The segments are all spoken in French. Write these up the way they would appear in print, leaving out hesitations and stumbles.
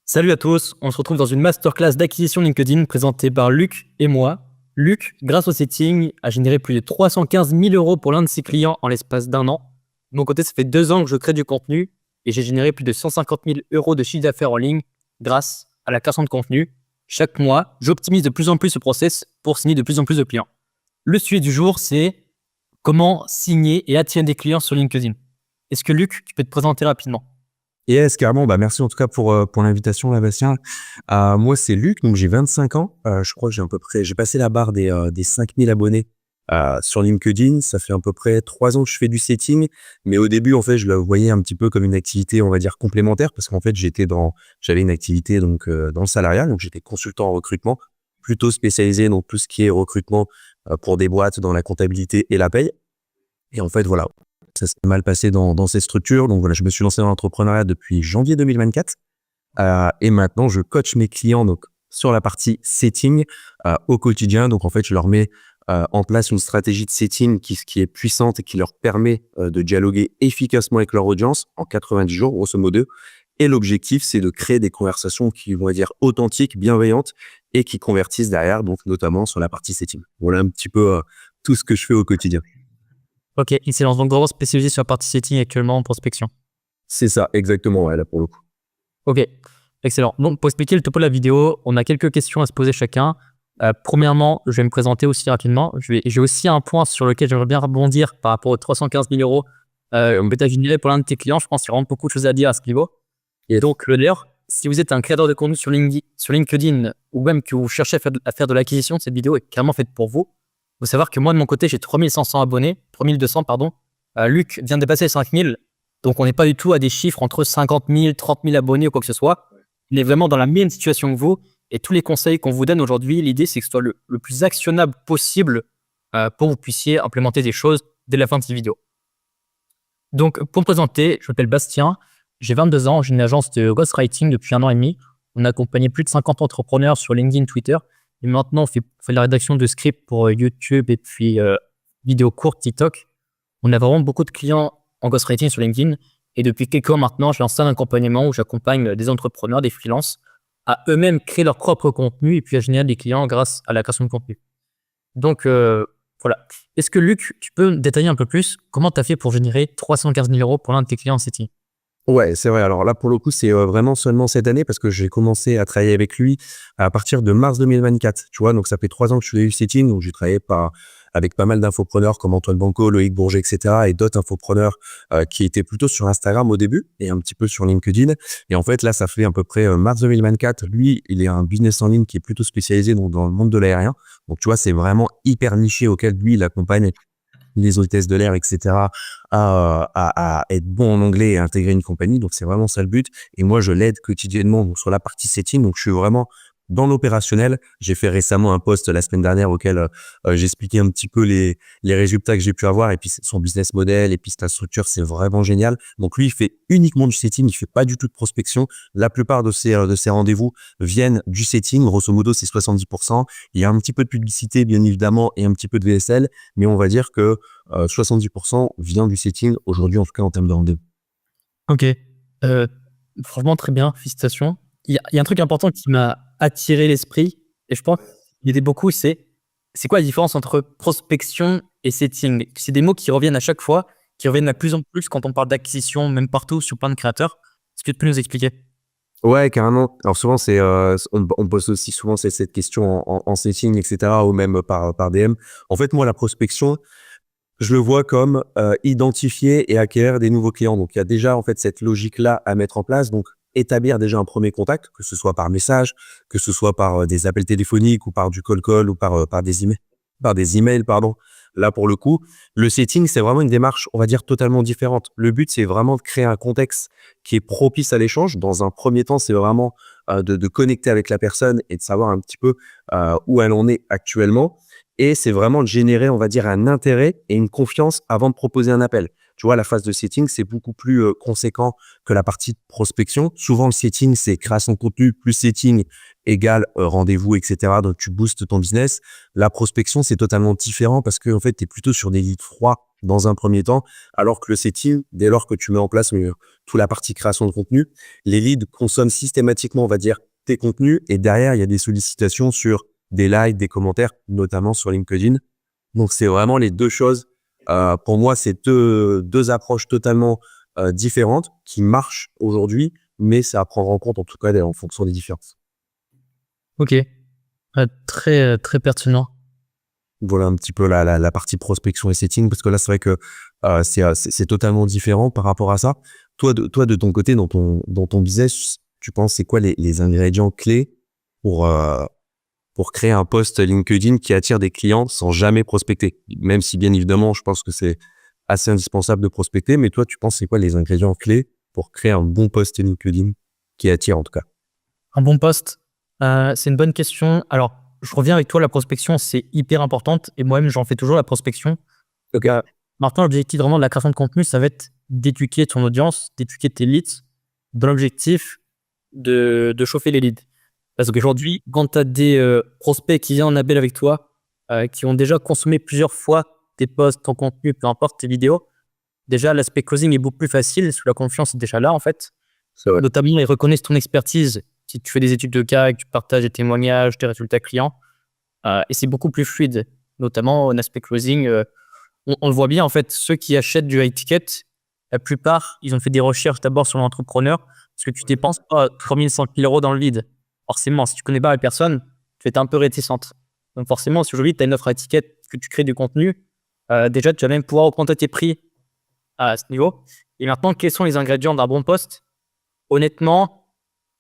Salut à tous, on se retrouve dans une masterclass d'acquisition LinkedIn présentée par Luc et moi. Luc, grâce au setting, a généré plus de 315 000 euros pour l'un de ses clients en l'espace d'un an. De mon côté, ça fait 2 ans que je crée du contenu et j'ai généré plus de 150 000 euros de chiffre d'affaires en ligne grâce à la création de contenu. Chaque mois, j'optimise de plus en plus ce process pour signer de plus en plus de clients. Le sujet du jour, c'est comment signer et attirer des clients sur LinkedIn. Est-ce que Luc, tu peux te présenter rapidement? Yes, carrément. Bah, merci en tout cas pour l'invitation là, Bastien. Moi, c'est Luc, donc j'ai 25 ans. Je crois que j'ai passé la barre des 5000 abonnés sur LinkedIn. Ça fait à peu près 3 ans que je fais du setting. Mais au début, en fait, je le voyais un petit peu comme une activité, on va dire, complémentaire parce qu'en fait, j'avais une activité donc dans le salariat. Donc, j'étais consultant en recrutement, plutôt spécialisé dans tout ce qui est recrutement pour des boîtes dans la comptabilité et la paye. Et en fait, voilà, ça s'est mal passé dans ces structures. Donc voilà, je me suis lancé dans l'entrepreneuriat depuis janvier 2024. Et maintenant, je coach mes clients donc sur la partie setting au quotidien. Donc en fait, je leur mets en place une stratégie de setting qui est puissante et qui leur permet de dialoguer efficacement avec leur audience en 90 jours, grosso modo. Et l'objectif, c'est de créer des conversations qui vont dire authentiques, bienveillantes et qui convertissent derrière, donc notamment sur la partie setting. Voilà un petit peu tout ce que je fais au quotidien. Ok, excellent. Donc vraiment spécialisé sur la partie setting actuellement en prospection. C'est ça, exactement, ouais, là pour le coup. Ok, excellent. Donc pour expliquer le topo de la vidéo, on a quelques questions à se poser chacun. Premièrement, je vais me présenter aussi rapidement. J'ai aussi un point sur lequel j'aimerais bien rebondir par rapport aux 315 000 euros bêta généré pour l'un de tes clients. Je pense qu'il y a vraiment beaucoup de choses à dire à ce niveau. Et donc, d'ailleurs, si vous êtes un créateur de contenu sur LinkedIn ou même que vous cherchez à faire de l'acquisition, cette vidéo est carrément faite pour vous. Il faut savoir que moi, de mon côté, j'ai 3500 abonnés, 3200, pardon. Luc vient de dépasser les 5000. Donc, on n'est pas du tout à des chiffres entre 50 000, 30 000 abonnés ou quoi que ce soit. Il est vraiment dans la même situation que vous. Et tous les conseils qu'on vous donne aujourd'hui, l'idée, c'est que ce soit le plus actionnable possible pour que vous puissiez implémenter des choses dès la fin de cette vidéo. Donc, pour me présenter, je m'appelle Bastien. J'ai 22 ans. J'ai une agence de ghostwriting depuis 1 an et demi. On a accompagné plus de 50 entrepreneurs sur LinkedIn, Twitter. Et maintenant, on fait de la rédaction de scripts pour YouTube et puis vidéos courtes, TikTok. On a vraiment beaucoup de clients en ghostwriting sur LinkedIn. Et depuis quelques mois maintenant, je lance un accompagnement où j'accompagne des entrepreneurs, des freelances, à eux-mêmes créer leur propre contenu et puis à générer des clients grâce à la création de contenu. Donc, voilà. Est-ce que Luc, tu peux détailler un peu plus comment tu as fait pour générer 315 000 euros pour l'un de tes clients en setting? Ouais, c'est vrai. Alors là, pour le coup, c'est vraiment seulement cette année parce que j'ai commencé à travailler avec lui à partir de mars 2024. Tu vois, donc ça fait 3 ans que je fais du setting. Donc j'ai travaillé avec pas mal d'infopreneurs comme Antoine Banco, Loïc Bourget, etc. et d'autres infopreneurs qui étaient plutôt sur Instagram au début et un petit peu sur LinkedIn. Et en fait, là, ça fait à peu près mars 2024. Lui, il est un business en ligne qui est plutôt spécialisé dans le monde de l'aérien. Donc tu vois, c'est vraiment hyper niché auquel lui, il accompagne les hôtesses de l'air, etc., à être bon en anglais et à intégrer une compagnie. Donc, c'est vraiment ça le but. Et moi, je l'aide quotidiennement donc, sur la partie setting. Donc, je suis vraiment dans l'opérationnel. J'ai fait récemment un post la semaine dernière auquel j'expliquais un petit peu les résultats que j'ai pu avoir et puis son business model et puis sa structure, c'est vraiment génial. Donc, lui, il fait uniquement du setting. Il fait pas du tout de prospection. La plupart de ses rendez-vous viennent du setting. Grosso modo, c'est 70%. Il y a un petit peu de publicité, bien évidemment, et un petit peu de VSL. Mais on va dire que 70% vient du setting aujourd'hui, en tout cas en termes de rendez-vous. Ok. Franchement, très bien. Félicitations. Il y a un truc important qui m'a attiré l'esprit et je pense qu'il aidait beaucoup, c'est quoi la différence entre prospection et setting? C'est des mots qui reviennent à chaque fois, qui reviennent de plus en plus quand on parle d'acquisition, même partout sur plein de créateurs. Est-ce que tu peux nous expliquer? Ouais, carrément. Alors souvent, on pose aussi souvent cette question en setting, etc., ou même par DM. En fait, moi, la prospection, je le vois comme identifier et acquérir des nouveaux clients. Donc, il y a déjà en fait cette logique-là à mettre en place. Donc, établir déjà un premier contact, que ce soit par message, que ce soit par des appels téléphoniques ou par du call call ou par des emails, pardon. Là, pour le coup, le setting, c'est vraiment une démarche, on va dire, totalement différente. Le but, c'est vraiment de créer un contexte qui est propice à l'échange. Dans un premier temps, c'est vraiment de connecter avec la personne et de savoir un petit peu où elle en est actuellement. Et c'est vraiment de générer, on va dire, un intérêt et une confiance avant de proposer un appel. Tu vois, la phase de setting, c'est beaucoup plus conséquent que la partie de prospection. Souvent, le setting, c'est création de contenu plus setting égale rendez-vous, etc. Donc, tu boostes ton business. La prospection, c'est totalement différent parce que en fait, tu es plutôt sur des leads froids dans un premier temps, alors que le setting, dès lors que tu mets en place toute la partie création de contenu, les leads consomment systématiquement, on va dire, tes contenus et derrière, il y a des sollicitations sur des likes, des commentaires, notamment sur LinkedIn. Donc, c'est vraiment les deux choses. Pour moi, c'est deux approches totalement différentes qui marchent aujourd'hui, mais c'est à prendre en compte en tout cas en fonction des différences. Ok, très pertinent. Voilà un petit peu la partie prospection et setting, parce que là, c'est vrai que c'est totalement différent par rapport à ça. Toi, de ton côté, dans ton business, tu penses c'est quoi les ingrédients clés pour créer un post LinkedIn qui attire des clients sans jamais prospecter? Même si, bien évidemment, je pense que c'est assez indispensable de prospecter, mais toi, tu penses c'est quoi les ingrédients clés pour créer un bon post LinkedIn qui attire en tout cas? Un bon post, c'est une bonne question. Alors, je reviens avec toi, la prospection, c'est hyper importante et moi-même, j'en fais toujours la prospection. Donc, maintenant, l'objectif vraiment de la création de contenu, ça va être d'éduquer ton audience, d'éduquer tes leads dans l'objectif de chauffer les leads. Parce qu'aujourd'hui, quand tu as des prospects qui viennent en appel avec toi, qui ont déjà consommé plusieurs fois tes posts, ton contenu, peu importe tes vidéos, déjà l'aspect closing est beaucoup plus facile, sous la confiance est déjà là en fait. C'est vrai. Notamment, ils reconnaissent ton expertise. Si tu fais des études de cas, que tu partages des témoignages, tes résultats clients, et c'est beaucoup plus fluide. Notamment en aspect closing, on le voit bien en fait, ceux qui achètent du high ticket, la plupart, ils ont fait des recherches d'abord sur l'entrepreneur, parce que tu dépenses pas 3500 € dans le vide. Forcément, si tu connais pas la personne, tu vas être un peu réticente. Donc forcément, si aujourd'hui tu as une offre à étiquette, que tu crées du contenu, déjà tu vas même pouvoir augmenter tes prix à ce niveau. Et maintenant, quels sont les ingrédients d'un bon post? Honnêtement,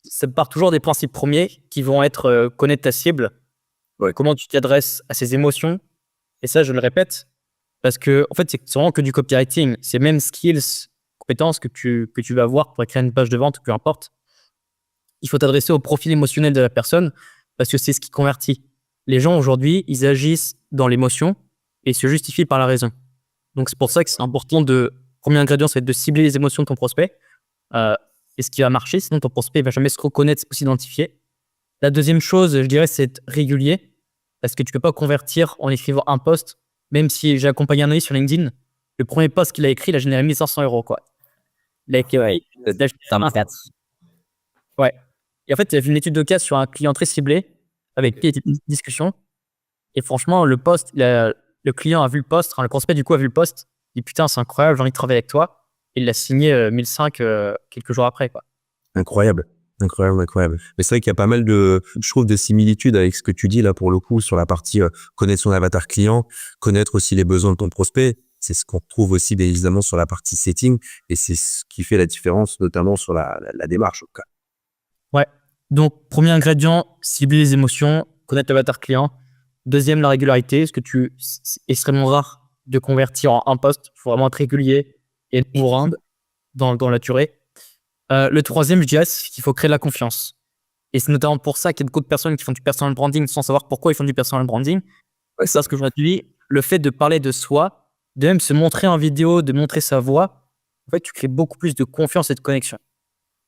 ça part toujours des principes premiers qui vont être connaître ta cible, comment tu t'adresses à ses émotions. Et ça, je le répète, parce que en fait, c'est vraiment que du copywriting. C'est même skills, compétences que tu vas avoir pour créer une page de vente, peu importe. Il faut t'adresser au profil émotionnel de la personne parce que c'est ce qui convertit. Les gens aujourd'hui, ils agissent dans l'émotion et se justifient par la raison. Donc c'est pour ça que c'est important premier ingrédient, ça va être de cibler les émotions de ton prospect. Et ce qui va marcher, sinon ton prospect ne va jamais se reconnaître, s'identifier. La deuxième chose, je dirais, c'est être régulier parce que tu ne peux pas convertir en écrivant un post. Même si j'ai accompagné un ami sur LinkedIn, le premier post qu'il a écrit, il a généré 1500 €, quoi. Ouais. Et en fait, il a fait une étude de cas sur un client très ciblé avec qui il était en discussion. Et franchement, le client a vu le post, le prospect du coup a vu le post. Il dit putain, c'est incroyable, j'ai envie de travailler avec toi. Et il l'a signé 1005 quelques jours après, quoi. Incroyable. Mais c'est vrai qu'il y a pas mal je trouve, de similitudes avec ce que tu dis là pour le coup sur la partie connaître son avatar client, connaître aussi les besoins de ton prospect. C'est ce qu'on retrouve aussi bien évidemment sur la partie setting et c'est ce qui fait la différence notamment sur la démarche en tout cas. Ouais. Donc, premier ingrédient, cibler les émotions, connaître l'avatar client. Deuxième, la régularité, c'est extrêmement rare de convertir en un post. Il faut vraiment être régulier et être courant dans la durée. Le troisième, je dirais, c'est qu'il faut créer de la confiance. Et c'est notamment pour ça qu'il y a beaucoup de personnes qui font du personal branding sans savoir pourquoi ils font du personal branding. C'est ça ce que je dis. Le fait de parler de soi, de même se montrer en vidéo, de montrer sa voix, en fait, tu crées beaucoup plus de confiance et de connexion.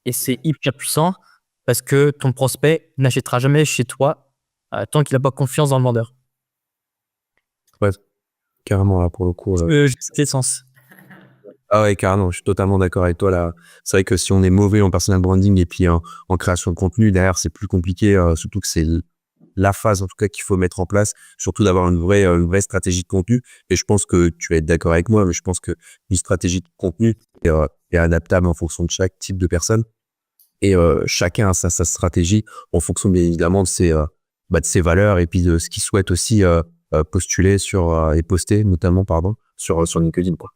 Et c'est hyper puissant parce que ton prospect n'achètera jamais chez toi tant qu'il n'a pas confiance dans le vendeur. Ouais, carrément là pour le coup. C'est sens. Ah ouais, carrément, je suis totalement d'accord avec toi là. C'est vrai que si on est mauvais en personal branding et puis en création de contenu, derrière c'est plus compliqué, surtout que c'est la phase en tout cas qu'il faut mettre en place, surtout d'avoir une vraie stratégie de contenu. Et je pense que tu vas être d'accord avec moi, mais je pense que une stratégie de contenu est adaptable en fonction de chaque type de personne. Et chacun a sa stratégie en fonction bien évidemment de ses valeurs et puis de ce qu'il souhaite aussi postuler et poster notamment sur LinkedIn quoi.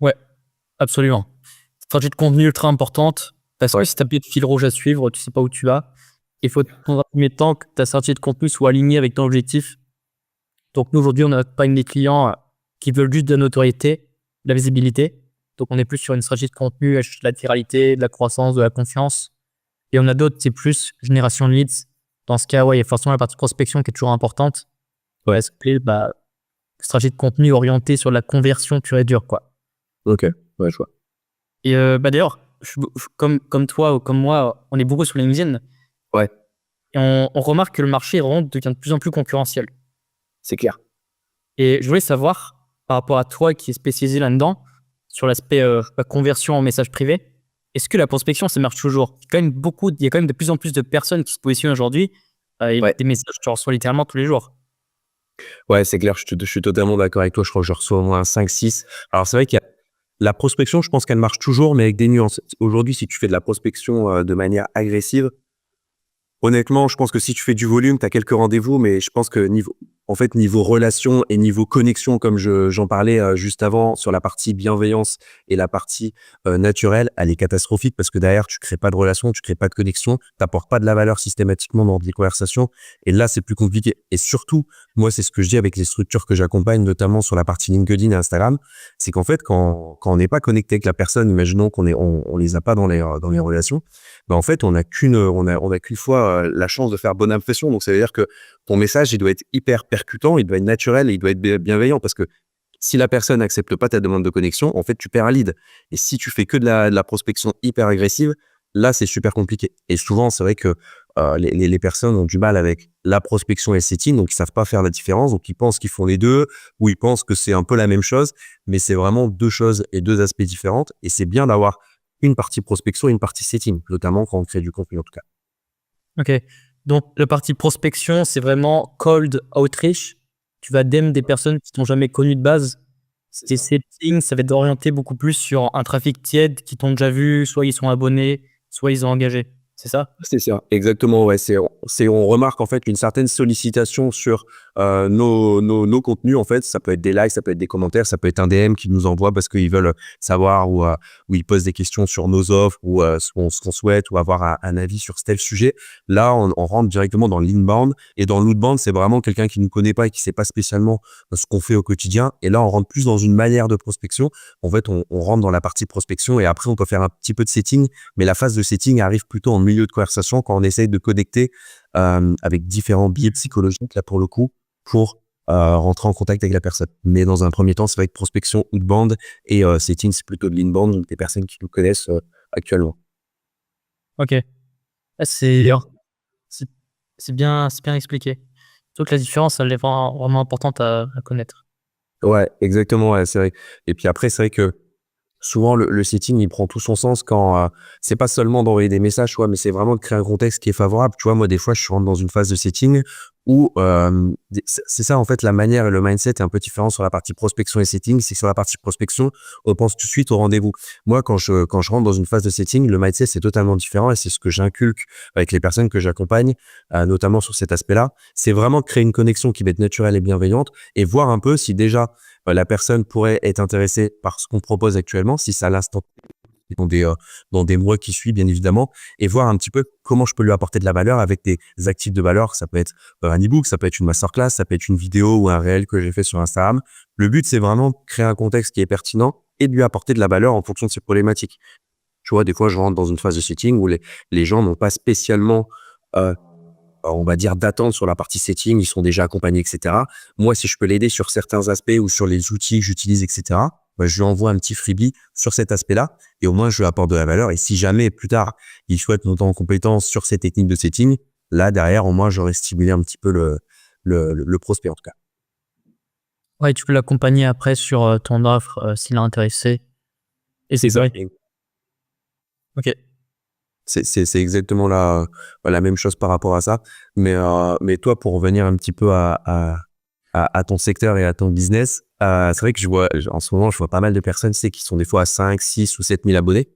Ouais, absolument. Stratégie de contenu ultra importante parce que si tu n'as pas de fil rouge à suivre, tu ne sais pas où tu vas. Il faut dans un premier temps que ta stratégie de contenu soit alignée avec ton objectif. Donc nous aujourd'hui, on accompagne des clients qui veulent juste de la notoriété, de la visibilité. Donc on est plus sur une stratégie de contenu, de la viralité, de la croissance, de la confiance. Et on a d'autres, c'est plus génération de leads. Dans ce cas, ouais, il y a forcément la partie prospection qui est toujours importante. Ouais, stratégie de contenu orientée sur la conversion pure et dure, quoi. Ok, ouais, je vois. Et d'ailleurs, comme toi ou comme moi, on est beaucoup sur LinkedIn Ouais, et on remarque que le marché vraiment devient de plus en plus concurrentiel. c'est clair. Et je voulais savoir, par rapport à toi qui est spécialisé là-dedans, sur l'aspect conversion en message privé, est-ce que la prospection, ça marche toujours? Il y a quand même de plus en plus de personnes qui se positionnent aujourd'hui et Ouais. des messages que tu reçois littéralement tous les jours. Ouais, c'est clair, je suis totalement d'accord avec toi. Je crois que je reçois au moins 5, 6. Alors, c'est vrai qu'il y a la prospection, je pense qu'elle marche toujours, mais avec des nuances. Aujourd'hui, si tu fais de la prospection de manière agressive, honnêtement, je pense que si tu fais du volume, tu as quelques rendez-vous, mais je pense que niveau relation et niveau connexion, comme j'en parlais juste avant sur la partie bienveillance et la partie naturelle, elle est catastrophique parce que derrière, tu crées pas de relation, tu crées pas de connexion, tu n'apportes pas de la valeur systématiquement dans des conversations. Et là, c'est plus compliqué. Et surtout, moi, c'est ce que je dis avec les structures que j'accompagne, notamment sur la partie LinkedIn et Instagram, c'est qu'en fait, quand on n'est pas connecté avec la personne, imaginons on les a pas dans les relations, bah, en fait, on a qu'une fois la chance de faire bonne impression. Donc, ça veut dire que ton message, il doit être hyper percutant, il doit être naturel et il doit être bienveillant parce que si la personne n'accepte pas ta demande de connexion, en fait, tu perds un lead. Et si tu fais que de la prospection hyper agressive, là, c'est super compliqué. Et souvent, c'est vrai que les personnes ont du mal avec la prospection et le setting, donc ils savent pas faire la différence. Donc, ils pensent qu'ils font les deux ou ils pensent que c'est un peu la même chose, mais c'est vraiment deux choses et deux aspects différents. Et c'est bien d'avoir une partie prospection et une partie setting, notamment quand on crée du contenu en tout cas. Ok. Donc, la partie prospection, c'est vraiment cold outreach. Tu vas DM des personnes qui t'ont jamais connu de base. Et setting, ça va être orienté beaucoup plus sur un trafic tiède qui t'ont déjà vu, soit ils sont abonnés, soit ils ont engagé. C'est ça? C'est ça, exactement. Ouais, on remarque en fait une certaine sollicitation sur nos contenus. En fait, ça peut être des likes, ça peut être des commentaires, ça peut être un DM qui nous envoie parce qu'ils veulent savoir ou ils posent des questions sur nos offres ou ce qu'on souhaite ou avoir un avis sur tel sujet. Là, on rentre directement dans l'inbound et dans l'outbound, c'est vraiment quelqu'un qui nous connaît pas et qui sait pas spécialement ce qu'on fait au quotidien. Et là, on rentre plus dans une manière de prospection. En fait, on rentre dans la partie prospection et après, on peut faire un petit peu de setting, mais la phase de setting arrive plutôt en milieu de conversation quand on essaye de connecter avec différents biais psychologiques, là pour le coup, pour rentrer en contact avec la personne. Mais dans un premier temps, ça va être prospection outbound et setting, c'est plutôt de l'inbound, donc des personnes qui nous connaissent actuellement. Ok. Ah, c'est c'est bien expliqué. Donc la différence, elle est vraiment importante à connaître. Ouais, exactement, ouais, c'est vrai. Et puis après, c'est vrai que souvent, le setting, il prend tout son sens quand c'est pas seulement d'envoyer des messages, tu vois, mais c'est vraiment de créer un contexte qui est favorable. Tu vois, moi, des fois, je rentre dans une phase de setting où c'est ça, en fait, la manière et le mindset est un peu différent sur la partie prospection et setting. C'est que sur la partie prospection, on pense tout de suite au rendez-vous. Moi, quand je rentre dans une phase de setting, le mindset, c'est totalement différent et c'est ce que j'inculque avec les personnes que j'accompagne, notamment sur cet aspect-là. C'est vraiment de créer une connexion qui va être naturelle et bienveillante et voir un peu si déjà la personne pourrait être intéressée par ce qu'on propose actuellement, si ça à l'instant dans des mois qui suivent, bien évidemment, et voir un petit peu comment je peux lui apporter de la valeur avec des actifs de valeur. Ça peut être un e-book, ça peut être une masterclass, ça peut être une vidéo ou un réel que j'ai fait sur Instagram. Le but, c'est vraiment de créer un contexte qui est pertinent et de lui apporter de la valeur en fonction de ses problématiques. Tu vois, des fois, je rentre dans une phase de setting où les gens n'ont pas spécialement on va dire, d'attente sur la partie setting, ils sont déjà accompagnés, etc. Moi, si je peux l'aider sur certains aspects ou sur les outils que j'utilise, etc., bah, je lui envoie un petit freebie sur cet aspect-là et au moins, je lui apporte de la valeur. Et si jamais, plus tard, il souhaite monter en compétence sur ces techniques de setting, là, derrière, au moins, j'aurais stimulé un petit peu le prospect, en tout cas. Ouais, tu peux l'accompagner après sur ton offre s'il est intéressé. Et C'est c'est ça. vrai. Ok. C'est exactement la même chose par rapport à ça. Mais toi, pour revenir un petit peu à ton secteur et à ton business, c'est vrai que en ce moment, je vois pas mal de personnes, tu sais, qui sont des fois à 5, 6 ou 7 000 abonnés,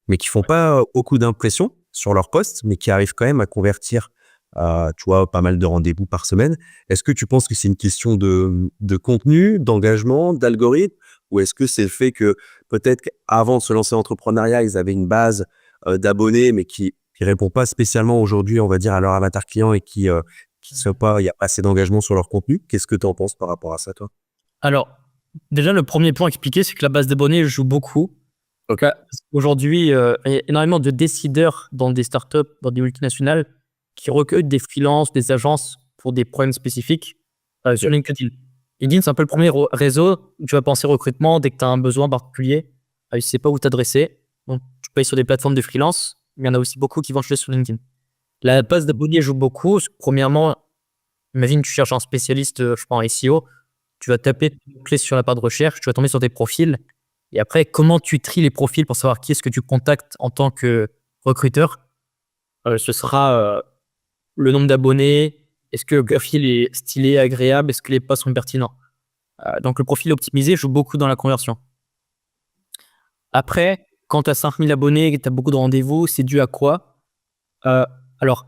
mais qui font pas beaucoup d'impressions sur leur poste, mais qui arrivent quand même à convertir, tu vois, pas mal de rendez-vous par semaine. Est-ce que tu penses que c'est une question de contenu, d'engagement, d'algorithme, ou est-ce que c'est le fait que peut-être qu'avant de se lancer en entrepreneuriat, ils avaient une base d'abonnés, mais qui répond pas spécialement aujourd'hui, on va dire, à leur avatar client et qui soit pas, il y a pas assez d'engagement sur leur contenu. Qu'est-ce que tu en penses par rapport à ça, toi? Alors, déjà, le premier point à expliquer, c'est que la base d'abonnés joue beaucoup. Ok. Aujourd'hui, il y a énormément de décideurs dans des startups, dans des multinationales, qui recueillent des freelances, des agences pour des problèmes spécifiques sur LinkedIn. LinkedIn, c'est un peu le premier réseau où tu vas penser recrutement dès que tu as un besoin particulier. Tu sais pas où t'adresser. Donc, tu payes sur des plateformes de freelance, mais il y en a aussi beaucoup qui vont chercher sur LinkedIn. La base d'abonnés joue beaucoup. Premièrement, imagine que tu cherches un spécialiste, je prends en SEO, tu vas taper tes mots-clés sur la barre de recherche, tu vas tomber sur des profils. Et après, comment tu tries les profils pour savoir qui est-ce que tu contactes en tant que recruteur? Ce sera le nombre d'abonnés, est-ce que le profil est stylé, agréable, est-ce que les posts sont pertinents? Donc le profil optimisé joue beaucoup dans la conversion. Après, quand tu as 5000 abonnés et que tu as beaucoup de rendez-vous, c'est dû à quoi? Alors,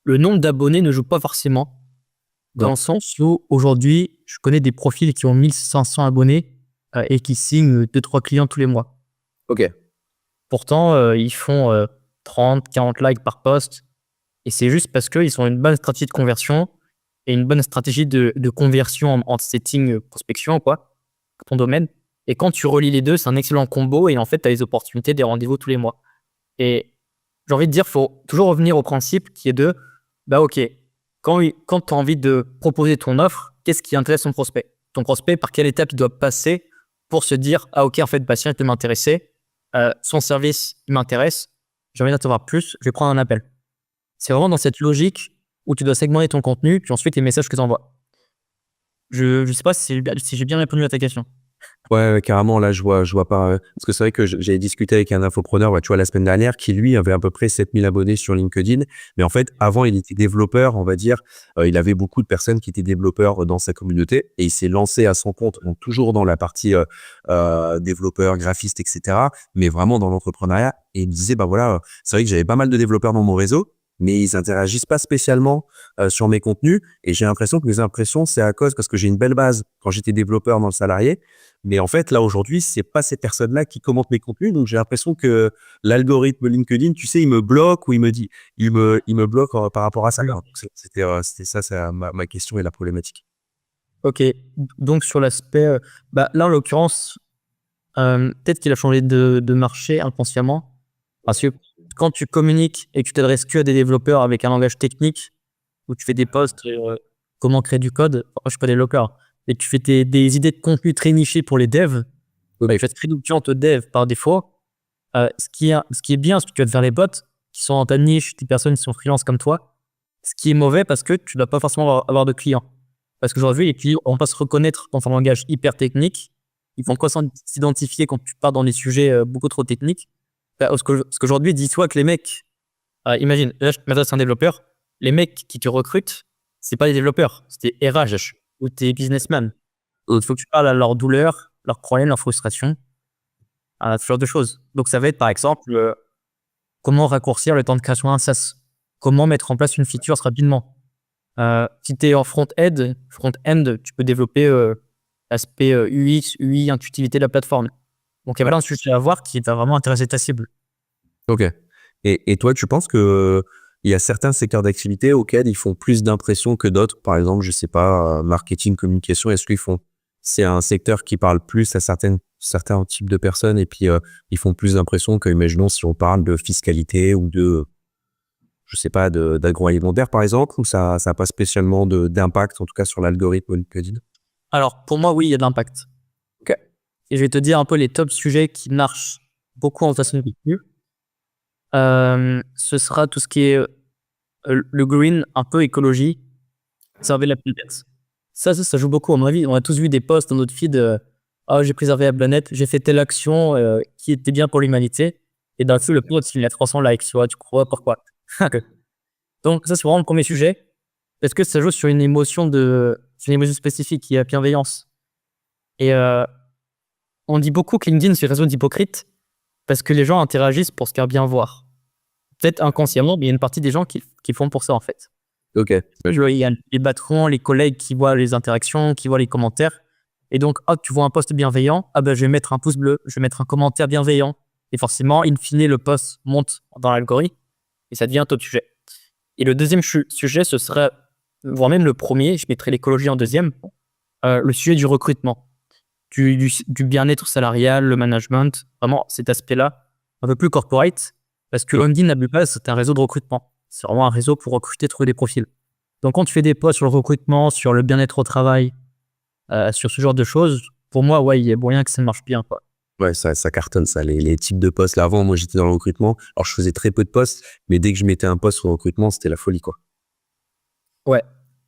le nombre d'abonnés ne joue pas forcément, dans Non. le sens où aujourd'hui, je connais des profils qui ont 1500 abonnés et qui signent 2-3 clients tous les mois. Ok. Pourtant, ils font 30, 40 likes par post. Et c'est juste parce qu'ils ont une bonne stratégie de conversion et une bonne stratégie de conversion en setting prospection, quoi, ton domaine. Et quand tu relis les deux, c'est un excellent combo. Et en fait, tu as les opportunités des rendez-vous tous les mois. Et j'ai envie de dire, il faut toujours revenir au principe qui est de, OK, quand tu as envie de proposer ton offre, qu'est-ce qui intéresse ton prospect? Ton prospect, par quelle étape il doit passer pour se dire, OK, en fait, Bastien, il peut m'intéresser. Son service, il m'intéresse. J'ai envie d'en savoir plus. Je vais prendre un appel. C'est vraiment dans cette logique où tu dois segmenter ton contenu, puis ensuite les messages que tu envoies. Je sais pas si j'ai bien répondu à ta question. Ouais, carrément, là, je vois pas, parce que c'est vrai que j'avais discuté avec un infopreneur, tu vois, la semaine dernière, qui lui avait à peu près 7000 abonnés sur LinkedIn. Mais en fait, avant, il était développeur, on va dire. Il avait beaucoup de personnes qui étaient développeurs dans sa communauté et il s'est lancé à son compte, donc toujours dans la partie développeur, graphiste, etc. Mais vraiment dans l'entrepreneuriat. Et il me disait, voilà, c'est vrai que j'avais pas mal de développeurs dans mon réseau, mais ils interagissent pas spécialement sur mes contenus. Et j'ai l'impression que mes impressions, c'est à cause parce que j'ai une belle base quand j'étais développeur dans le salarié. Mais en fait, là, aujourd'hui, c'est pas ces personnes-là qui commentent mes contenus. Donc, j'ai l'impression que l'algorithme LinkedIn, tu sais, il me bloque ou il me bloque par rapport à ça. Donc, c'était ça, c'est ma question et la problématique. Ok, donc sur l'aspect, là en l'occurrence, peut-être qu'il a changé de marché inconsciemment, parce que quand tu communiques et que tu t'adresses que à des développeurs avec un langage technique, où tu fais des posts, comment créer du code, moi je suis pas développeur, et tu fais des idées de contenu très nichées pour les devs, il va être réductionnant au dev par défaut. Ce qui est bien, c'est que tu vas te vers les bots qui sont en ta niche, des personnes qui sont freelance comme toi. Ce qui est mauvais parce que tu ne dois pas forcément avoir de clients. Parce qu'aujourd'hui, les clients vont pas se reconnaître dans un langage hyper technique. Ils vont quoi s'identifier quand tu pars dans des sujets beaucoup trop techniques. Parce qu'aujourd'hui, dis-toi que les mecs, imagine, là, je m'adresse à un développeur, les mecs qui te recrutent, c'est pas des développeurs, c'est des RH ou des businessmen. Il faut que tu parles à leurs douleurs, leurs problèmes, leurs frustrations, ce genre de choses. Donc, ça va être par exemple, comment raccourcir le temps de création d'un SaaS, comment mettre en place une feature rapidement. Si tu es en front-end, tu peux développer l'aspect UX, UI, intuitivité de la plateforme. Donc, il y a plein de sujets à voir qui va vraiment intéresser ta cible. Ok. Et toi, tu penses que il y a certains secteurs d'activité auxquels ils font plus d'impression que d'autres? Par exemple, je sais pas, marketing, communication, c'est un secteur qui parle plus à certains types de personnes et puis ils font plus d'impression que, imaginons, si on parle de fiscalité ou de, je sais pas, d'agroalimentaire, par exemple, ou ça a pas spécialement d'impact, en tout cas, sur l'algorithme LinkedIn? Alors, pour moi, oui, il y a de l'impact. Ok. Et je vais te dire un peu les top sujets qui marchent beaucoup en façon de contenu. Ce sera tout ce qui est le green, un peu écologie, conserver la planète. Ça joue beaucoup. À mon avis, on a tous vu des posts dans notre feed. J'ai préservé la planète, j'ai fait telle action qui était bien pour l'humanité. Et d'un coup, le post, il a 300 likes. Tu crois pourquoi? Donc, ça, c'est vraiment le premier sujet. Parce que ça joue sur une émotion spécifique qui est la bienveillance. Et on dit beaucoup que LinkedIn, c'est un réseau d'hypocrites parce que les gens interagissent pour se faire bien voir. Peut-être inconsciemment, mais il y a une partie des gens qui font pour ça, en fait. Ok. Il y a les patrons, les collègues qui voient les interactions, qui voient les commentaires. Et donc, tu vois un post bienveillant, je vais mettre un pouce bleu, je vais mettre un commentaire bienveillant. Et forcément, in fine, le post monte dans l'algorithme et ça devient un top sujet. Et le deuxième sujet, ce serait, voire même le premier, je mettrai l'écologie en deuxième, le sujet du recrutement, du bien-être salarial, le management, vraiment cet aspect-là, un peu plus corporate, parce que LinkedIn, à la base, c'est un réseau de recrutement. C'est vraiment un réseau pour recruter, trouver des profils. Donc, quand tu fais des posts sur le recrutement, sur le bien-être au travail, sur ce genre de choses, pour moi, il y a moyen que ça marche bien, quoi. Ouais, ça cartonne ça, les types de postes. Là, avant, moi, j'étais dans le recrutement. Alors, je faisais très peu de postes, mais dès que je mettais un poste sur le recrutement, c'était la folie, quoi. Ouais.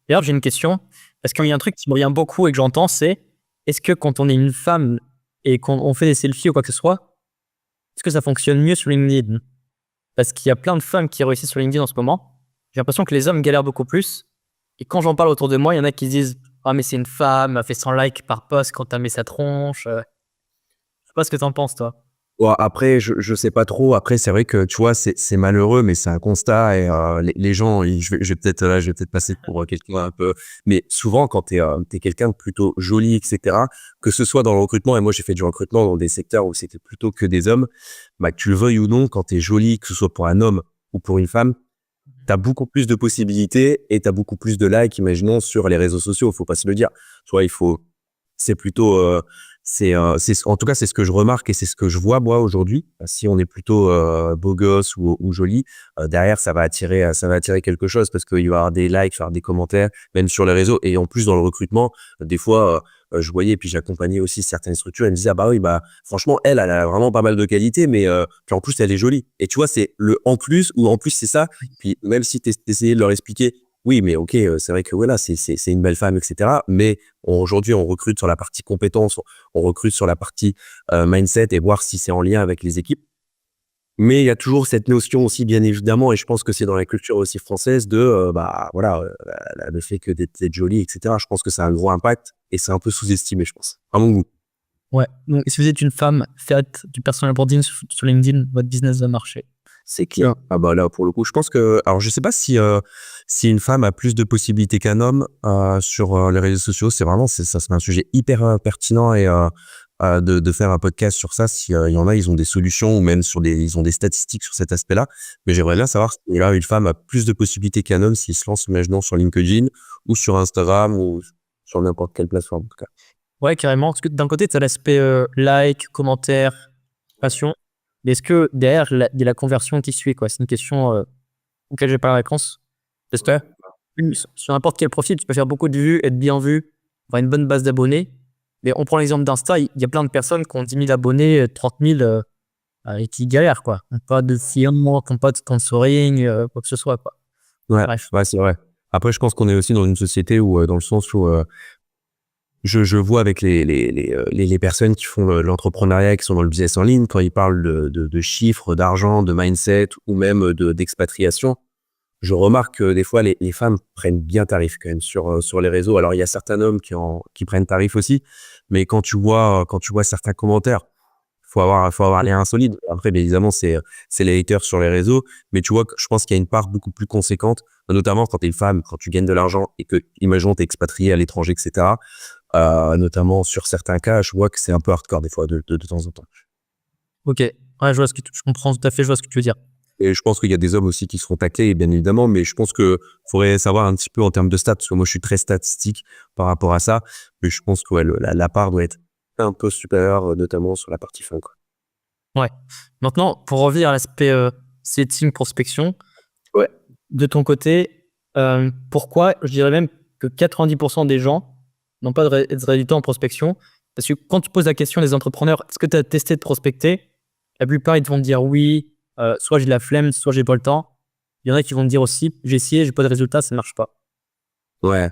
D'ailleurs, j'ai une question, parce qu'il y a un truc qui me revient beaucoup et que j'entends, c'est est-ce que quand on est une femme et qu'on fait des selfies ou quoi que ce soit, est-ce que ça fonctionne mieux sur LinkedIn? Parce qu'il y a plein de femmes qui réussissent sur LinkedIn en ce moment. J'ai l'impression que les hommes galèrent beaucoup plus. Et quand j'en parle autour de moi, il y en a qui se disent ah, mais c'est une femme, elle fait 100 likes par post quand t'as mis sa tronche. Je sais pas ce que t'en penses, toi. Ouais, après, je sais pas trop. Après, c'est vrai que, tu vois, c'est malheureux, mais c'est un constat et les gens, je vais peut-être là, je vais peut-être passer pour quelqu'un un peu, mais souvent, quand t'es quelqu'un de plutôt joli, etc., que ce soit dans le recrutement, et moi, j'ai fait du recrutement dans des secteurs où c'était plutôt que des hommes, bah, que tu le veuilles ou non, quand t'es joli, que ce soit pour un homme ou pour une femme, t'as beaucoup plus de possibilités et t'as beaucoup plus de likes, imaginons, sur les réseaux sociaux. Faut pas se le dire. Tu vois, c'est plutôt, en tout cas, c'est ce que je remarque et c'est ce que je vois, moi, aujourd'hui. Si on est plutôt, beau gosse ou joli, derrière, ça va attirer quelque chose parce qu'il va y avoir des likes, faire des commentaires, même sur les réseaux. Et en plus, dans le recrutement, des fois, je voyais, puis j'accompagnais aussi certaines structures, elles me disaient, ah bah oui, bah, franchement, elle a vraiment pas mal de qualités, mais, puis en plus, elle est jolie. Et tu vois, c'est le en plus ou en plus, c'est ça. Puis même si t'essayais de leur expliquer, oui, mais ok, c'est vrai que voilà, c'est une belle femme, etc. Mais aujourd'hui, on recrute sur la partie compétences, on recrute sur la partie mindset et voir si c'est en lien avec les équipes. Mais il y a toujours cette notion aussi, bien évidemment, et je pense que c'est dans la culture aussi française de, bah voilà, le fait que d'être jolie, etc. Je pense que ça a un gros impact et c'est un peu sous-estimé, je pense. À mon goût. Ouais. Donc, si vous êtes une femme, faites du personal branding sur LinkedIn, votre business va marcher. C'est clair. Ah bah là, pour le coup, je pense que, alors je sais pas si une femme a plus de possibilités qu'un homme sur les réseaux sociaux. Ça serait un sujet hyper pertinent et de faire un podcast sur ça. Si il y en a, ils ont des solutions ou même ils ont des statistiques sur cet aspect-là. Mais j'aimerais bien savoir si là, une femme a plus de possibilités qu'un homme s'il se lance, imaginons, sur LinkedIn ou sur Instagram ou sur n'importe quelle plateforme, en tout cas. Ouais, carrément. Parce que d'un côté, tu as l'aspect like, commentaire, passion. Mais est-ce que derrière, il y a la conversion qui suit, quoi? C'est une question auquel j'ai pas la réponse. J'espère. Sur n'importe quel profil, tu peux faire beaucoup de vues, être bien vu, avoir une bonne base d'abonnés. Mais on prend l'exemple d'Insta, il y a plein de personnes qui ont 10 000 abonnés, 30 000 et qui galèrent, quoi. Qui n'ont pas de firme, qui n'ont pas de sponsoring, quoi que ce soit, quoi. Ouais, Bref. ouais, c'est vrai. Après, je pense qu'on est aussi dans une société où, dans le sens où je vois avec les personnes qui font l'entrepreneuriat, qui sont dans le business en ligne, quand ils parlent de chiffres, d'argent, de mindset ou même d'expatriation, je remarque que des fois, les femmes prennent bien tarif quand même sur les réseaux. Alors, il y a certains hommes qui prennent tarif aussi, mais quand tu vois certains commentaires, faut avoir les reins solides. Après, bien évidemment, c'est les haters sur les réseaux, mais tu vois, je pense qu'il y a une part beaucoup plus conséquente, notamment quand tu es une femme, quand tu gagnes de l'argent et que, imaginons, t'es expatrié à l'étranger, etc. Notamment sur certains cas, je vois que c'est un peu hardcore des fois de temps en temps. Ok. Ouais, je comprends tout à fait, je vois ce que tu veux dire. Et je pense qu'il y a des hommes aussi qui seront taclés, bien évidemment, mais je pense que faudrait savoir un petit peu en termes de stats, parce que moi, je suis très statistique par rapport à ça, mais je pense que ouais, la part doit être un peu supérieure, notamment sur la partie fin, quoi. Ouais. Maintenant, pour revenir à l'aspect setting, prospection, Ouais. de ton côté, pourquoi je dirais même que 90% des gens n'ont pas de résultats en prospection? Parce que quand tu poses la question des entrepreneurs, est-ce que tu as testé de prospecter? La plupart, ils vont te dire oui, soit j'ai la flemme, soit j'ai pas le temps. Il y en a qui vont te dire aussi, j'ai essayé, j'ai pas de résultat, ça ne marche pas. Ouais.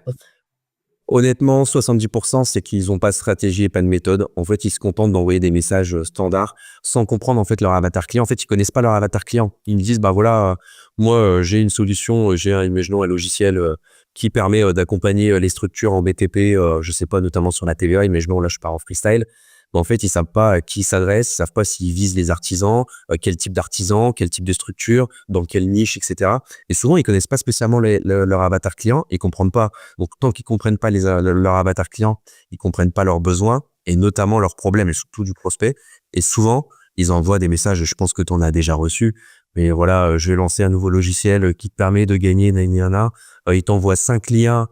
Honnêtement, 70%, c'est qu'ils n'ont pas de stratégie et pas de méthode. En fait, ils se contentent d'envoyer des messages standards sans comprendre en fait leur avatar client. En fait, ils connaissent pas leur avatar client. Ils me disent, bah voilà, moi, j'ai une solution, imaginons un logiciel qui permet d'accompagner les structures en BTP, je sais pas, notamment sur la TVA, imaginons, là, je pars en freestyle. Mais en fait, ils savent pas à qui ils s'adressent, ils savent pas s'ils visent les artisans, quel type d'artisan, quel type de structure, dans quelle niche, etc. Et souvent, ils connaissent pas spécialement leur avatar client, ils comprennent pas. Donc, tant qu'ils comprennent pas leur avatar client, ils comprennent pas leurs besoins et notamment leurs problèmes et surtout du prospect. Et souvent, ils envoient des messages, je pense que tu en as déjà reçu, mais voilà, je vais lancer un nouveau logiciel qui te permet de gagner, nanana. Ils t'envoient 5 liens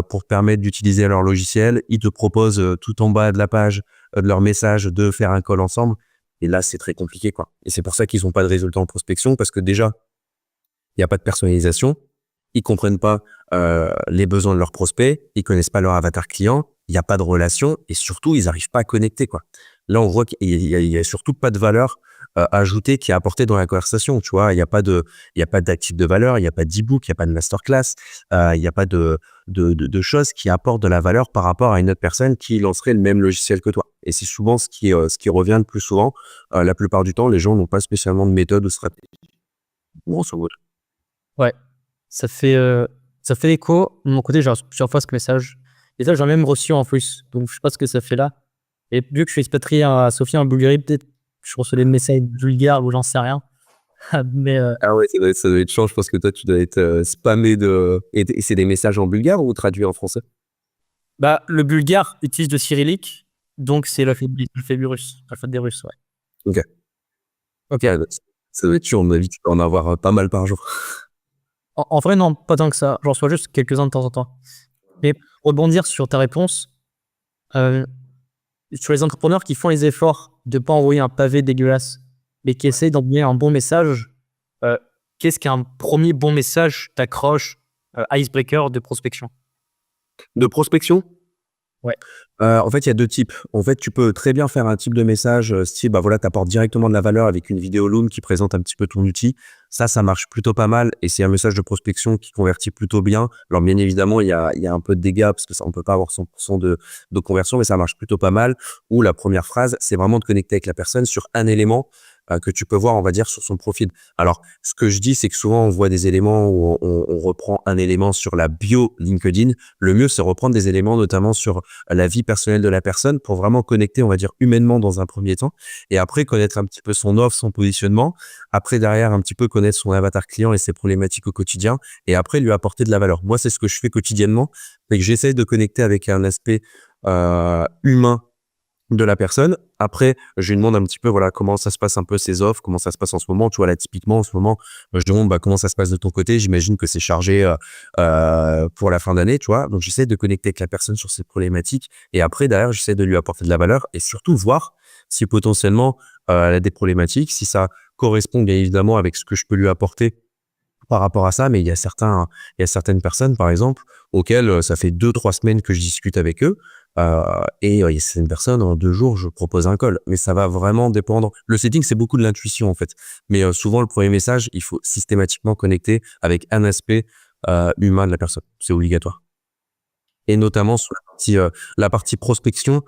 pour te permettre d'utiliser leur logiciel. Ils te proposent tout en bas de la page de leur message de faire un call ensemble. Et là, c'est très compliqué, quoi. Et c'est pour ça qu'ils n'ont pas de résultats en prospection parce que déjà, il n'y a pas de personnalisation. Ils comprennent pas les besoins de leurs prospects. Ils connaissent pas leur avatar client. Il n'y a pas de relation et surtout, ils n'arrivent pas à connecter, quoi. Là, on voit qu'il y a surtout pas de valeur ajoutée qui est apportée dans la conversation. Tu vois, il y a pas d'actif de valeur, il y a pas d'e-book, il y a pas de masterclass, il y a pas de choses qui apportent de la valeur par rapport à une autre personne qui lancerait le même logiciel que toi. Et c'est souvent ce qui revient le plus souvent. La plupart du temps, les gens n'ont pas spécialement de méthode ou stratégie. Bon, ça vaut. Ouais, ça fait écho. De mon côté, j'ai reçu plusieurs fois ce message. Et ça, j'en ai même reçu en plus. Donc, je sais pas ce que ça fait là. Et vu que je suis expatrié à Sofia, en Bulgarie, peut-être que je reçois des messages vulgaires ou j'en sais rien. Mais Ah ouais, ça doit être chiant. Je pense que toi, tu dois être spammé de. Et c'est des messages en bulgare ou traduits en français? bah, le bulgare utilise le cyrillique, donc c'est l'alphabet russe. L'alphabet des Russes, ouais. Ok. Ok. Ouais, ça doit être chiant. À mon avis, tu peux en avoir pas mal par jour. En vrai, non, pas tant que ça. J'en reçois juste quelques-uns de temps en temps. Mais pour rebondir sur ta réponse, euh, sur les entrepreneurs qui font les efforts de pas envoyer un pavé dégueulasse, mais qui essayent d'envoyer un bon message, euh, qu'est-ce qu'un premier bon message d'accroche, icebreaker de prospection? De prospection? Ouais. En fait, il y a 2 types. En fait, tu peux très bien faire un type de message, style, bah, voilà, tu apportes directement de la valeur avec une vidéo Loom qui présente un petit peu ton outil. Ça marche plutôt pas mal et c'est un message de prospection qui convertit plutôt bien. Alors, bien évidemment, il y a un peu de dégâts parce que ça, on peut pas avoir 100% de conversion, mais ça marche plutôt pas mal. Ou la première phrase, c'est vraiment de connecter avec la personne sur un élément, que tu peux voir, on va dire, sur son profil. Alors, ce que je dis, c'est que souvent, on voit des éléments où on reprend un élément sur la bio LinkedIn. Le mieux, c'est reprendre des éléments, notamment sur la vie personnelle de la personne pour vraiment connecter, on va dire, humainement dans un premier temps. Et après, connaître un petit peu son offre, son positionnement. Après, derrière, un petit peu connaître son avatar client et ses problématiques au quotidien. Et après, lui apporter de la valeur. Moi, c'est ce que je fais quotidiennement. C'est que j'essaie de connecter avec un aspect humain de la personne. Après, je lui demande un petit peu, voilà, comment ça se passe un peu ses offres, comment ça se passe en ce moment. Tu vois, là, typiquement, en ce moment, je demande, bah, comment ça se passe de ton côté. J'imagine que c'est chargé pour la fin d'année, tu vois. Donc, j'essaie de connecter avec la personne sur ses problématiques. Et après, derrière, j'essaie de lui apporter de la valeur et surtout voir si potentiellement elle a des problématiques, si ça correspond bien évidemment avec ce que je peux lui apporter par rapport à ça. Mais il y a certaines personnes, par exemple, auxquelles ça fait 2, 3 semaines que je discute avec eux. Il y a certaines personnes, en 2 jours, je propose un call. Mais ça va vraiment dépendre. Le setting, c'est beaucoup de l'intuition, en fait. Mais souvent, le premier message, il faut systématiquement connecter avec un aspect humain de la personne. C'est obligatoire. Et notamment sur la partie prospection,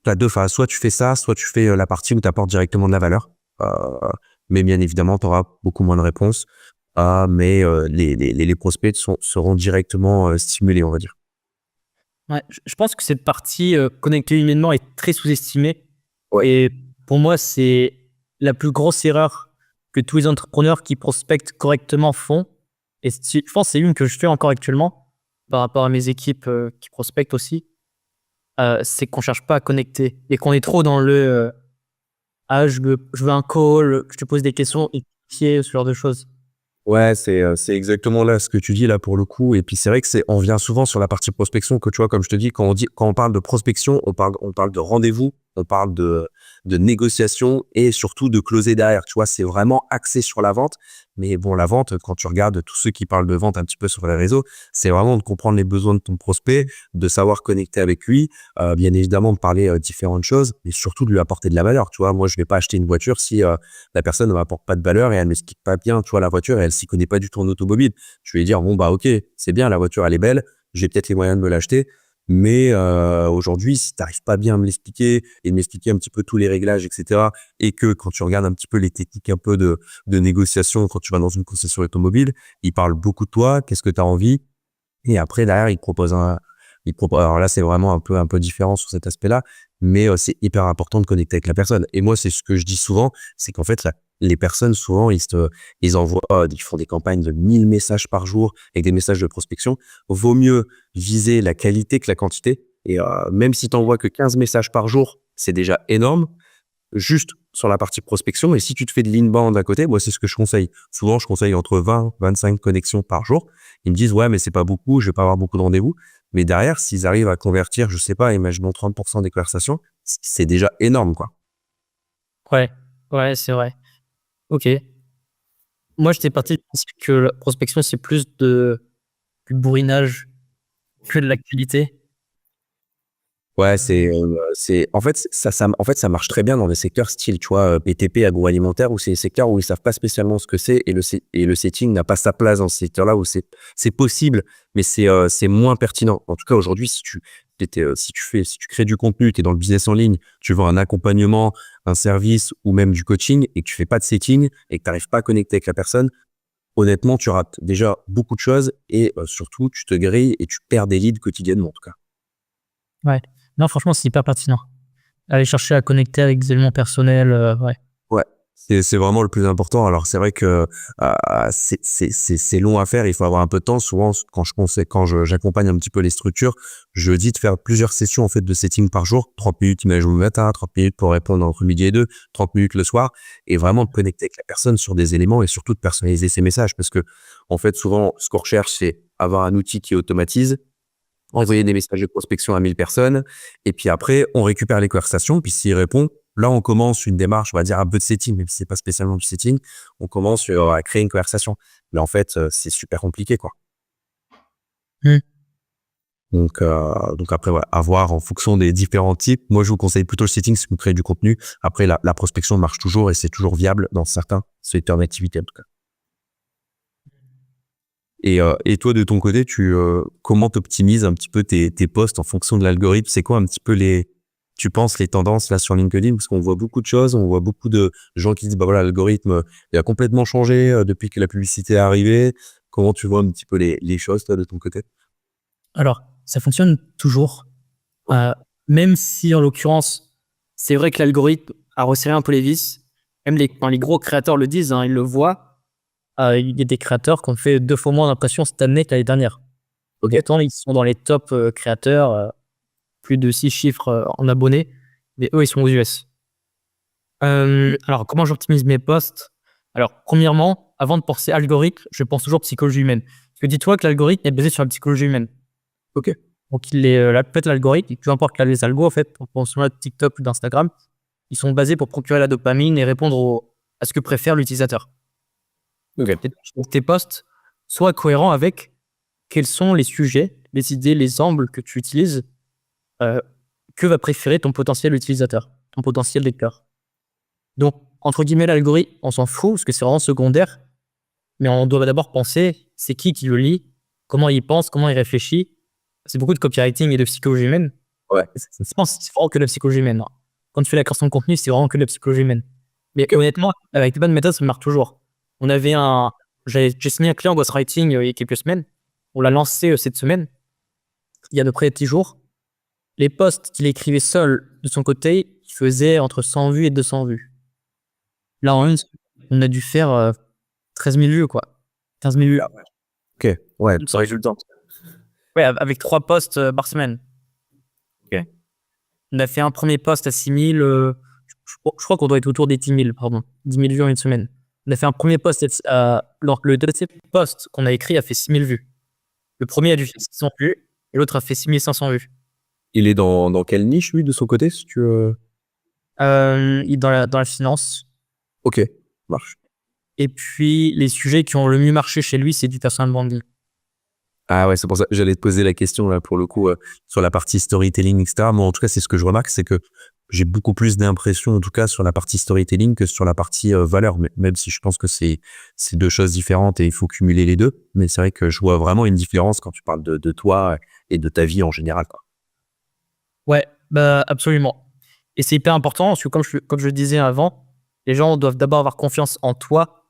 tu as 2 phases. Soit tu fais ça, soit tu fais la partie où tu apportes directement de la valeur. Euh, mais bien évidemment, tu auras beaucoup moins de réponses. Mais les prospects seront directement stimulés, on va dire. Ouais, je pense que cette partie connecter humainement est très sous-estimée. Ouais. Et pour moi, c'est la plus grosse erreur que tous les entrepreneurs qui prospectent correctement font. Et je pense que c'est une que je fais encore actuellement par rapport à mes équipes qui prospectent aussi. C'est qu'on cherche pas à connecter et qu'on est trop dans le ah, je veux un call, je te pose des questions et ce genre de choses. Ouais, c'est exactement là ce que tu dis là pour le coup. Et puis c'est vrai que on vient souvent sur la partie prospection que tu vois, comme je te dis, quand on parle de prospection, on parle de rendez-vous, on parle de négociation et surtout de closer derrière. Tu vois, c'est vraiment axé sur la vente. Mais bon, la vente, quand tu regardes tous ceux qui parlent de vente un petit peu sur les réseaux, c'est vraiment de comprendre les besoins de ton prospect, de savoir connecter avec lui, bien évidemment de parler différentes choses, mais surtout de lui apporter de la valeur. Tu vois, moi, je vais pas acheter une voiture si la personne ne m'apporte pas de valeur et elle m'explique pas bien, tu vois, la voiture et elle s'y connaît pas du tout en automobile. Je vais lui dire, bon, bah, ok, c'est bien, la voiture, elle est belle, j'ai peut-être les moyens de me l'acheter. Mais aujourd'hui, si tu n'arrives pas bien à me l'expliquer et de m'expliquer un petit peu tous les réglages, etc., et que quand tu regardes un petit peu les techniques un peu de négociation, quand tu vas dans une concession automobile, il parle beaucoup de toi, qu'est-ce que tu as envie, et après, derrière, alors là, c'est vraiment un peu différent sur cet aspect-là, mais c'est hyper important de connecter avec la personne. Et moi, c'est ce que je dis souvent, c'est qu'en fait, les personnes, souvent, ils envoient, ils font des campagnes de 1000 messages par jour avec des messages de prospection. Vaut mieux viser la qualité que la quantité. Et même si tu envoies que 15 messages par jour, c'est déjà énorme juste sur la partie prospection. Et si tu te fais de l'inbound à côté, moi, c'est ce que je conseille. Souvent, je conseille entre 20, 25 connexions par jour. Ils me disent, ouais, mais c'est pas beaucoup, je vais pas avoir beaucoup de rendez-vous. Mais derrière, s'ils arrivent à convertir, je sais pas, imaginons 30% des conversations, c'est déjà énorme, quoi. Ouais, ouais, c'est vrai. Ok. Moi, j'étais parti du principe que la prospection, c'est plus du bourrinage que de l'actualité. Ouais, en fait, en fait, ça marche très bien dans des secteurs style, tu vois, BTP, agroalimentaire, où c'est des secteurs où ils savent pas spécialement ce que c'est et le setting n'a pas sa place dans ce secteur-là où c'est possible, mais c'est moins pertinent. En tout cas, aujourd'hui, si tu crées du contenu, tu es dans le business en ligne, tu vends un accompagnement, un service ou même du coaching et que tu fais pas de setting et que tu n'arrives pas à connecter avec la personne, honnêtement, tu rates déjà beaucoup de choses et surtout, tu te grilles et tu perds des leads quotidiennement, en tout cas. Ouais. Non, franchement, c'est hyper pertinent. Aller chercher à connecter avec des éléments personnels, ouais. Ouais, c'est vraiment le plus important. Alors c'est vrai que c'est long à faire, il faut avoir un peu de temps. Souvent, quand j'accompagne un petit peu les structures, je dis de faire plusieurs sessions en fait de setting par jour, 30 minutes imaginons le matin, 30 minutes pour répondre entre midi et 2, 30 minutes le soir, et vraiment de connecter avec la personne sur des éléments et surtout de personnaliser ses messages. Parce que en fait, souvent, ce qu'on recherche, c'est avoir un outil qui automatise, envoyer des messages de prospection à 1000 personnes, et puis après, on récupère les conversations, puis s'il répond, là, on commence une démarche, on va dire un peu de setting, même si c'est pas spécialement du setting, on commence à créer une conversation. Mais en fait, c'est super compliqué, quoi. Mmh. Donc après, voilà, à voir en fonction des différents types. Moi, je vous conseille plutôt le setting si vous créez du contenu. Après, la prospection marche toujours et c'est toujours viable dans certains secteurs d'activité, en tout cas. Et toi, de ton côté, comment t'optimises un petit peu tes posts en fonction de l'algorithme? C'est quoi un petit peu tu penses les tendances là sur LinkedIn? Parce qu'on voit beaucoup de choses, on voit beaucoup de gens qui disent, bah voilà, l'algorithme, il a complètement changé depuis que la publicité est arrivée. Comment tu vois un petit peu les choses, toi, de ton côté? Alors, ça fonctionne toujours. Euh, Même si, en l'occurrence, c'est vrai que l'algorithme a resserré un peu les vis. Même les gros créateurs le disent, hein, ils le voient. Il y a des créateurs qui ont fait 2 fois moins d'impressions cette année que l'année dernière. Ok. Pourtant, ils sont dans les top créateurs, plus de 6 chiffres en abonnés, mais eux, ils sont aux US. Alors, comment j'optimise mes posts? Alors, premièrement, avant de penser algorithme, je pense toujours psychologie humaine. Parce que dis-toi que l'algorithme est basé sur la psychologie humaine. Ok. Donc, il est, en fait, l'algorithme, peu importe les algos, en fait, on pense sur TikTok ou d'Instagram, ils sont basés pour procurer la dopamine et répondre à ce que préfère l'utilisateur. Ok. Donc, tes posts soient cohérents avec quels sont les sujets, les idées, les angles que tu utilises, que va préférer ton potentiel utilisateur, ton potentiel lecteur. Donc, entre guillemets, l'algorithme, on s'en fout parce que c'est vraiment secondaire, mais on doit d'abord penser, c'est qui le lit, comment il pense, comment il réfléchit. C'est beaucoup de copywriting et de psychologie humaine. Ouais. Je pense que c'est vraiment que de la psychologie humaine. Quand tu fais la création de contenu, c'est vraiment que de la psychologie humaine. Mais honnêtement, avec les bonnes méthodes, ça marche toujours. J'ai signé un client en ghostwriting il y a quelques semaines. On l'a lancé cette semaine, il y a à peu près 10 jours. Les posts qu'il écrivait seul de son côté, il faisait entre 100 vues et 200 vues. Là, en une semaine, on a dû faire 13 000 vues, quoi. 15 000 vues. Ok. Ouais, ça résultat. Ouais, avec 3 posts par semaine. Ok. On a fait un premier post à 6 000, je crois qu'on doit être autour des 10 000, pardon. 10 000 vues en une semaine. On a fait un premier post, le deuxième post qu'on a écrit a fait 6 000 vues. Le premier a dû faire 600 vues et l'autre a fait 6 500 vues. Il est dans quelle niche, lui, de son côté, si tu veux? Il est dans la finance. Ok, marche. Et puis, les sujets qui ont le mieux marché chez lui, c'est du personal branding. Ah ouais, c'est pour ça que j'allais te poser la question là pour le coup sur la partie storytelling, etc. Moi, en tout cas, c'est ce que je remarque, c'est que j'ai beaucoup plus d'impression, en tout cas, sur la partie storytelling que sur la partie valeur. Même si je pense que c'est deux choses différentes et il faut cumuler les deux. Mais c'est vrai que je vois vraiment une différence quand tu parles de toi et de ta vie en général, quoi. Ouais, bah absolument. Et c'est hyper important parce que comme je le disais avant, les gens doivent d'abord avoir confiance en toi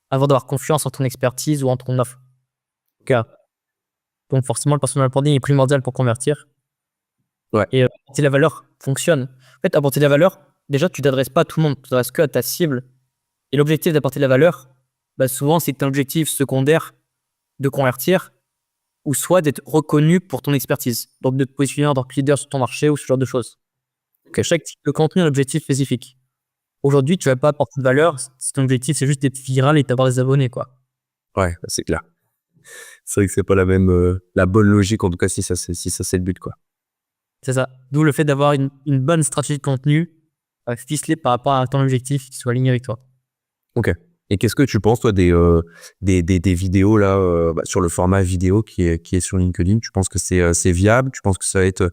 avant d'avoir confiance en ton expertise ou en ton offre. Donc forcément, le personal branding est primordial pour convertir. Ouais. Et apporter la valeur fonctionne. En fait, apporter de la valeur, déjà, tu t'adresses pas à tout le monde, tu t'adresses que à ta cible. Et l'objectif d'apporter de la valeur, bah, souvent, c'est un objectif secondaire de convertir ou soit d'être reconnu pour ton expertise. Donc, de te positionner en tant que leader sur ton marché ou ce genre de choses. Donc, à chaque type de contenu, un objectif spécifique. Aujourd'hui, tu vas pas apporter de valeur si ton objectif, c'est juste d'être viral et d'avoir des abonnés, quoi. Ouais, c'est clair. C'est vrai que c'est pas la même, la bonne logique, en tout cas, si ça c'est le but, quoi. C'est ça. D'où le fait d'avoir une bonne stratégie de contenu ficelée par rapport à ton objectif qui soit aligné avec toi. Ok. Et qu'est-ce que tu penses, toi, des vidéos là sur le format vidéo qui est sur LinkedIn? Tu penses que c'est viable? Tu penses que ça va être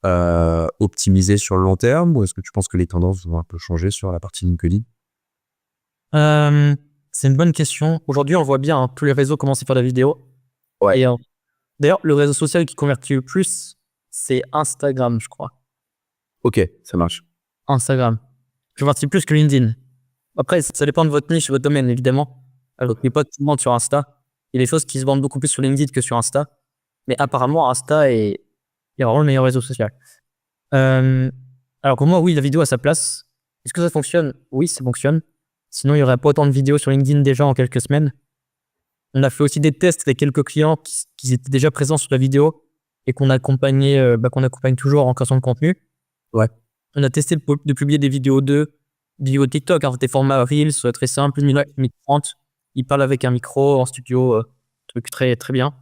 optimiser sur le long terme, ou est-ce que tu penses que les tendances vont un peu changer sur la partie LinkedIn? C'est une bonne question. Aujourd'hui, on voit bien hein, tous les réseaux commencent à faire de la vidéo. Ouais. Et d'ailleurs, le réseau social qui convertit le plus, c'est Instagram, je crois. Ok, ça marche. Instagram. Je convertis plus que LinkedIn. Après, ça dépend de votre niche, de votre domaine, évidemment. Alors, il n'y a pas tout le monde sur Insta. Il y a des choses qui se vendent beaucoup plus sur LinkedIn que sur Insta. Mais apparemment, Insta est vraiment le meilleur réseau social. Alors pour moi, oui, la vidéo a sa place. Est-ce que ça fonctionne? Oui, ça fonctionne. Sinon, il n'y aurait pas autant de vidéos sur LinkedIn déjà en quelques semaines. On a fait aussi des tests avec quelques clients qui étaient déjà présents sur la vidéo et qu'on accompagne toujours en création de contenu. Ouais. On a testé de publier des vidéos vidéos TikTok, hein, des formats Reels, très simples, 1 minute 30. Ils parlent avec un micro en studio, truc très, très bien.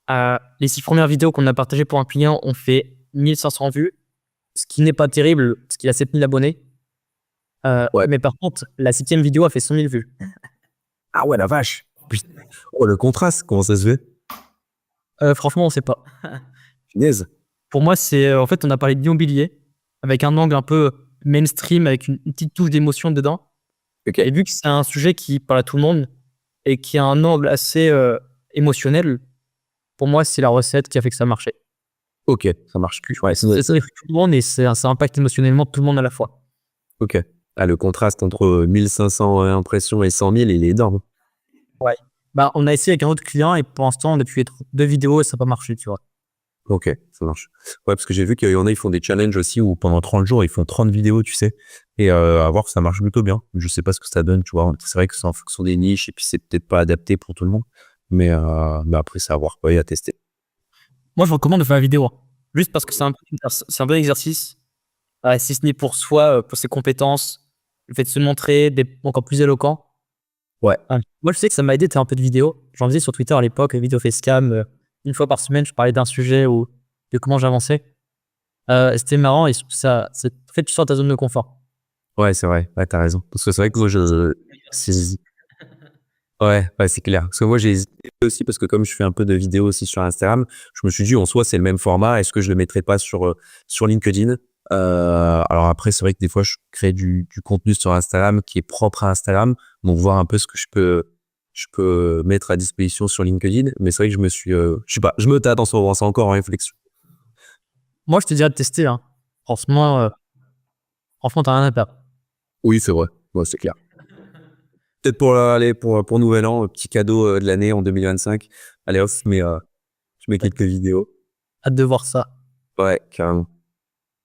Les 6 premières vidéos qu'on a partagées pour un client ont fait 1500 vues, ce qui n'est pas terrible, parce qu'il a 7000 abonnés. Ouais. Mais par contre, la 7e vidéo a fait 100 000 vues. Ah ouais, la vache. Putain. Oh, le contraste, comment ça se fait? Franchement, on ne sait pas. Punaise. Pour moi, en fait, on a parlé d'immobilier avec un angle un peu mainstream, avec une petite touche d'émotion dedans. Ok. Et vu que c'est un sujet qui parle à tout le monde et qui a un angle assez émotionnel, pour moi, c'est la recette qui a fait que ça marchait. Ok, ça marche plus. Ouais, Ça fait tout le monde et ça impacte émotionnellement tout le monde à la fois. ok. Ah, le contraste entre 1500 impressions et 100 000, il est énorme. Ouais. Bah, on a essayé avec un autre client et pour l'instant, on a pu être 2 vidéos et ça n'a pas marché, tu vois. Ok, ça marche. Ouais, parce que j'ai vu qu'il y en a, ils font des challenges aussi où pendant 30 jours, ils font 30 vidéos, tu sais. Et à voir, ça marche plutôt bien. Je sais pas ce que ça donne, tu vois. C'est vrai que c'est en fonction des niches et puis c'est peut-être pas adapté pour tout le monde. Mais après, c'est à voir, quoi, et à tester. Moi, je recommande de faire la vidéo. Juste parce que c'est un bon exercice. Si ce n'est pour soi, pour ses compétences, le fait de se montrer encore plus éloquent. Ouais. Moi, je sais que ça m'a aidé de faire un peu de vidéo. J'en faisais sur Twitter à l'époque, les vidéos facecam. Une fois par semaine, je parlais d'un sujet ou de comment j'avançais. C'était marrant et en fait, tu sors de ta zone de confort. Ouais, c'est vrai. Ouais, t'as raison. Parce que c'est vrai que moi, ouais, c'est clair. Parce que moi, j'ai hésité aussi parce que comme je fais un peu de vidéos aussi sur Instagram, je me suis dit, en soi, c'est le même format. Est-ce que je le mettrais pas sur LinkedIn? Alors après, c'est vrai que des fois, je crée du contenu sur Instagram qui est propre à Instagram. Donc, voir un peu ce que je peux mettre à disposition sur LinkedIn. Mais c'est vrai que je sais pas, je me tâte en ce moment, c'est encore en réflexion. Moi, je te dirais de tester. Hein. Franchement, t'as rien à perdre. Oui, c'est vrai. Ouais, c'est clair. Peut-être pour Nouvel An, petit cadeau de l'année en 2025. Allez hop, je mets quelques vidéos. Hâte de voir ça. Ouais, carrément.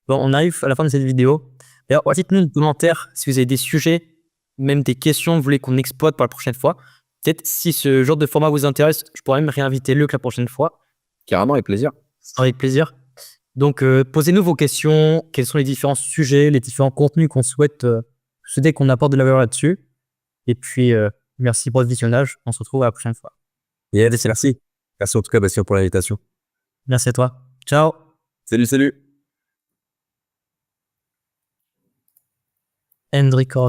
Bon, on arrive à la fin de cette vidéo. D'ailleurs, dites-nous dans les commentaires si vous avez des sujets, même des questions que vous voulez qu'on exploite pour la prochaine fois. Peut-être si ce genre de format vous intéresse, je pourrais même réinviter Luc la prochaine fois. Carrément, avec plaisir. Ce sera avec plaisir. Donc, posez-nous vos questions. Quels sont les différents sujets, les différents contenus qu'on souhaite qu'on apporte de la valeur là-dessus. Et puis, merci pour le visionnage. On se retrouve à la prochaine fois. Yes, merci. Merci en tout cas, Bastien, pour l'invitation. Merci à toi. Ciao. Salut. End record.